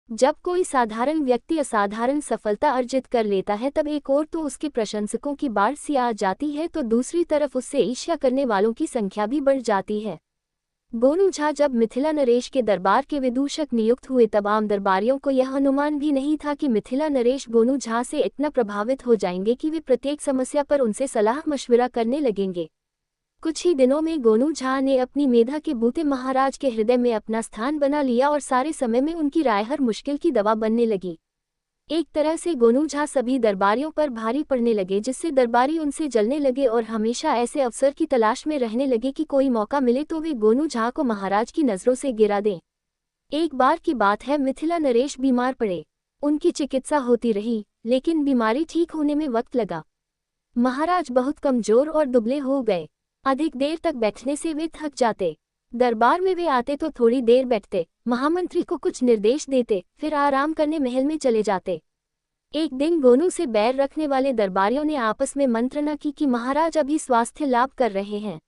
जब कोई साधारण व्यक्ति असाधारण सफलता अर्जित कर लेता है तब एक ओर तो उसके प्रशंसकों की बाढ़ सी आ जाती है तो दूसरी तरफ उससे ईर्ष्या करने वालों की संख्या भी बढ़ जाती है। गोनू झा जब मिथिला नरेश के दरबार के विदूषक नियुक्त हुए तब आम दरबारियों को यह अनुमान भी नहीं था कि मिथिला नरेश गोनू झा से इतना प्रभावित हो जाएंगे कि वे प्रत्येक समस्या पर उनसे सलाह मशविरा करने लगेंगे। कुछ ही दिनों में गोनू झा ने अपनी मेधा के बूते महाराज के हृदय में अपना स्थान बना लिया और सारे समय में उनकी राय हर मुश्किल की दवा बनने लगी। एक तरह से गोनू झा सभी दरबारियों पर भारी पड़ने लगे, जिससे दरबारी उनसे जलने लगे और हमेशा ऐसे अवसर की तलाश में रहने लगे कि कोई मौका मिले तो वे गोनू झा को महाराज की नज़रों से गिरा दें। एक बार की बात है, मिथिला नरेश बीमार पड़े। उनकी चिकित्सा होती रही, लेकिन बीमारी ठीक होने में वक्त लगा। महाराज बहुत कमजोर और दुबले हो गए। अधिक देर तक बैठने से वे थक जाते। दरबार में वे आते तो थोड़ी देर बैठते, महामंत्री को कुछ निर्देश देते, फिर आराम करने महल में चले जाते। एक दिन गोनू से बैर रखने वाले दरबारियों ने आपस में मंत्रणा की कि महाराज अभी स्वास्थ्य लाभ कर रहे हैं।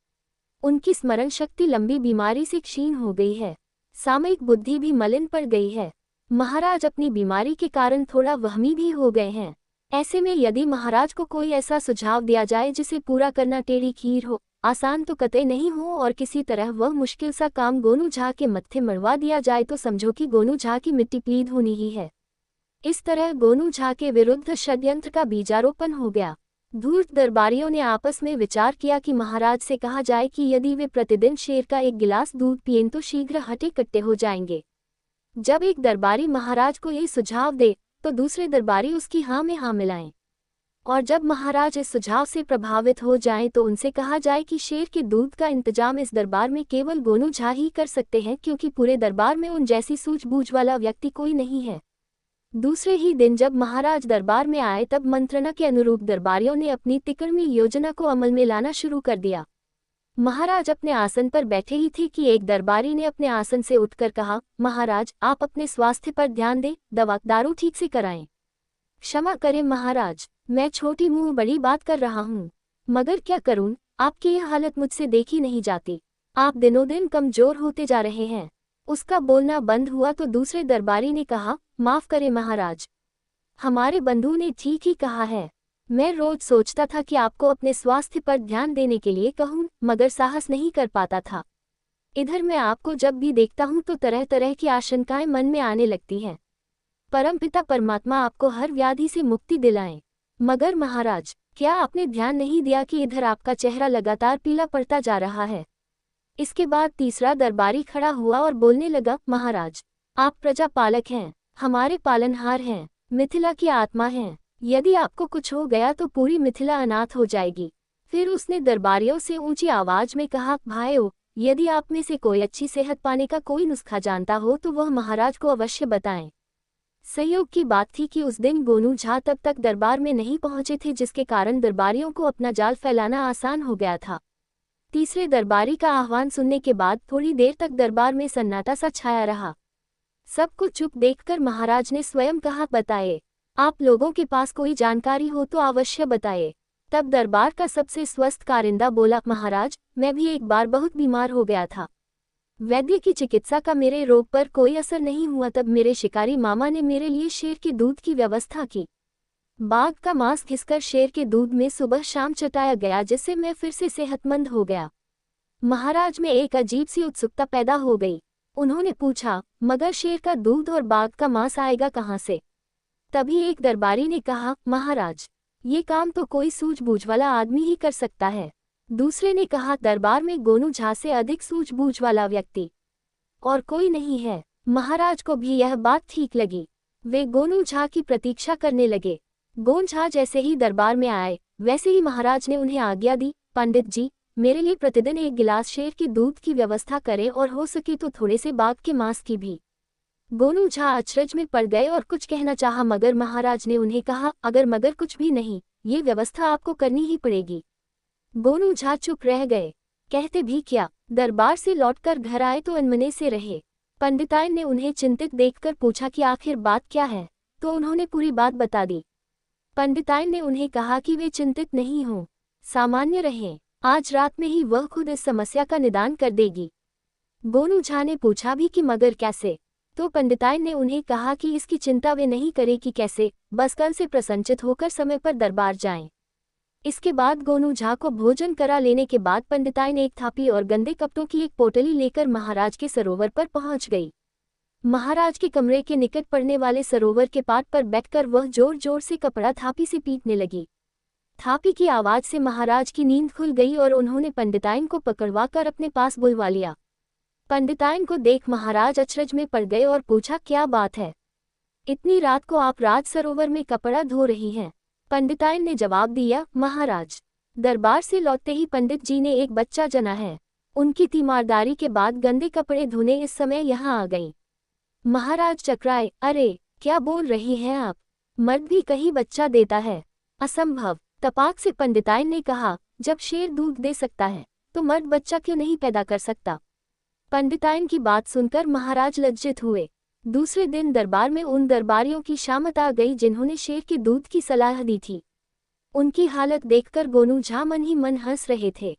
उनकी स्मरण शक्ति लंबी बीमारी से क्षीण हो गई है, सामयिक बुद्धि भी मलिन पड़ गई है। महाराज अपनी बीमारी के कारण थोड़ा वहमी भी हो गए हैं। ऐसे में यदि महाराज को कोई ऐसा सुझाव दिया जाए जिसे पूरा करना टेढ़ी खीर हो, आसान तो कतई नहीं हो, और किसी तरह वह मुश्किल सा काम गोनू झा के मत्थे मढ़वा दिया जाए तो समझो कि गोनू झा की मिट्टी पलीद होनी ही है। इस तरह गोनू झा के विरुद्ध षड्यंत्र का बीजारोपण हो गया। धूर्त दरबारियों ने आपस में विचार किया कि महाराज से कहा जाए कि यदि वे प्रतिदिन शेर का एक गिलास दूध पिएं तो शीघ्र हटे कट्टे हो जाएंगे। जब एक दरबारी महाराज को ये सुझाव दे तो दूसरे दरबारी उसकी हाँ में हाँ मिलाएं, और जब महाराज इस सुझाव से प्रभावित हो जाएं तो उनसे कहा जाए कि शेर के दूध का इंतजाम इस दरबार में केवल गोनू झा ही कर सकते हैं, क्योंकि पूरे दरबार में उन जैसी सूझबूझ वाला व्यक्ति कोई नहीं है। दूसरे ही दिन जब महाराज दरबार में आए तब मंत्रणा के अनुरूप दरबारियों ने अपनी तिकड़मी योजना को अमल में लाना शुरू कर दिया। महाराज अपने आसन पर बैठे ही थे कि एक दरबारी ने अपने आसन से उठकर कहा, महाराज आप अपने स्वास्थ्य पर ध्यान दें, दवा दारू ठीक से कराएं। क्षमा करें महाराज, मैं छोटी मुंह बड़ी बात कर रहा हूँ, मगर क्या करूँ, आपकी यह हालत मुझसे देखी नहीं जाती। आप दिनों दिन कमजोर होते जा रहे हैं। उसका बोलना बंद हुआ तो दूसरे दरबारी ने कहा, माफ करें महाराज, हमारे बंधु ने ठीक ही कहा है। मैं रोज सोचता था कि आपको अपने स्वास्थ्य पर ध्यान देने के लिए कहूँ, मगर साहस नहीं कर पाता था। इधर मैं आपको जब भी देखता हूँ तो तरह तरह की आशंकाएं मन में आने लगती हैं। परमपिता परमात्मा आपको हर व्याधि से मुक्ति दिलाएं। मगर महाराज, क्या आपने ध्यान नहीं दिया कि इधर आपका चेहरा लगातार पीला पड़ता जा रहा है? इसके बाद तीसरा दरबारी खड़ा हुआ और बोलने लगा, महाराज आप प्रजा पालक हैं, हमारे पालनहार हैं, मिथिला की आत्मा हैं। यदि आपको कुछ हो गया तो पूरी मिथिला अनाथ हो जाएगी। फिर उसने दरबारियों से ऊंची आवाज में कहा, भाइयों, यदि आप में से कोई अच्छी सेहत पाने का कोई नुस्खा जानता हो तो वह महाराज को अवश्य बताएं। संयोग की बात थी कि उस दिन गोनू झा तब तक दरबार में नहीं पहुंचे थे, जिसके कारण दरबारियों को अपना जाल फैलाना आसान हो गया था। तीसरे दरबारी का आह्वान सुनने के बाद थोड़ी देर तक दरबार में सन्नाटा सा छाया रहा। सबको चुप देखकर महाराज ने स्वयं कहा, बताए, आप लोगों के पास कोई जानकारी हो तो अवश्य बताए। तब दरबार का सबसे स्वस्थ कारिंदा बोला, महाराज मैं भी एक बार बहुत बीमार हो गया था। वैद्य की चिकित्सा का मेरे रोग पर कोई असर नहीं हुआ। तब मेरे शिकारी मामा ने मेरे लिए शेर के दूध की व्यवस्था की। बाघ का मांस घिसकर शेर के दूध में सुबह शाम चटाया गया, जिससे मैं फिर से सेहतमंद हो गया। महाराज में एक अजीब सी उत्सुकता पैदा हो गई। उन्होंने पूछा, मगर शेर का दूध और बाघ का मांस आएगा कहाँ से? तभी एक दरबारी ने कहा, महाराज ये काम तो कोई सूझबूझ वाला आदमी ही कर सकता है। दूसरे ने कहा, दरबार में गोनू झा से अधिक सूझबूझ वाला व्यक्ति और कोई नहीं है। महाराज को भी यह बात ठीक लगी। वे गोनू झा की प्रतीक्षा करने लगे। गोनू झा जैसे ही दरबार में आए वैसे ही महाराज ने उन्हें आज्ञा दी, पंडित जी मेरे लिए प्रतिदिन एक गिलास शेर के दूध की व्यवस्था करें और हो सके तो थोड़े से बाघ के मांस की भी। गोनू झा अचरज में पड़ गए और कुछ कहना चाहा, मगर महाराज ने उन्हें कहा, अगर मगर कुछ भी नहीं, ये व्यवस्था आपको करनी ही पड़ेगी। गोनू झा चुप रह गए, कहते भी क्या। दरबार से लौटकर घर आए तो अनमने से रहे। पंडिताइन ने उन्हें चिंतित देखकर पूछा कि आखिर बात क्या है, तो उन्होंने पूरी बात बता दी। पंडिताइन ने उन्हें कहा कि वे चिंतित नहीं हों, सामान्य रहें, आज रात में ही वह खुद इस समस्या का निदान कर देगी। गोनू झा ने पूछा भी कि मगर कैसे? तो पंडिताइन ने उन्हें कहा कि इसकी चिंता वे नहीं करें कि कैसे, बस कल से प्रसन्नचित्त होकर समय पर दरबार जाएं। इसके बाद गोनू झा को भोजन करा लेने के बाद पंडिताइन एक थापी और गंदे कपड़ों की एक पोटली लेकर महाराज के सरोवर पर पहुंच गई। महाराज के कमरे के निकट पड़ने वाले सरोवर के पाट पर बैठकर वह जोर जोर से कपड़ा थापी से पीटने लगी। थापी की आवाज से महाराज की नींद खुल गई और उन्होंने पंडिताइन को पकड़वा कर अपने पास बुलवा लिया। पंडिताइन को देख महाराज अचरज में पड़ गए और पूछा, क्या बात है, इतनी रात को आप राज सरोवर में कपड़ा धो रही हैं? पंडिताइन ने जवाब दिया, महाराज, दरबार से लौटते ही पंडित जी ने एक बच्चा जना है, उनकी तीमारदारी के बाद गंदे कपड़े धोने इस समय यहाँ आ गईं। महाराज चकराए, अरे क्या बोल रही हैं आप, मर्द भी कहीं बच्चा देता है? असंभव। तपाक से पंडिताइन ने कहा, जब शेर दूध दे सकता है तो मर्द बच्चा क्यों नहीं पैदा कर सकता? पंडिताइन की बात सुनकर महाराज लज्जित हुए। दूसरे दिन दरबार में उन दरबारियों की शामत आ गई जिन्होंने शेर के दूध की सलाह दी थी। उनकी हालत देखकर गोनू झा मन ही मन हंस रहे थे।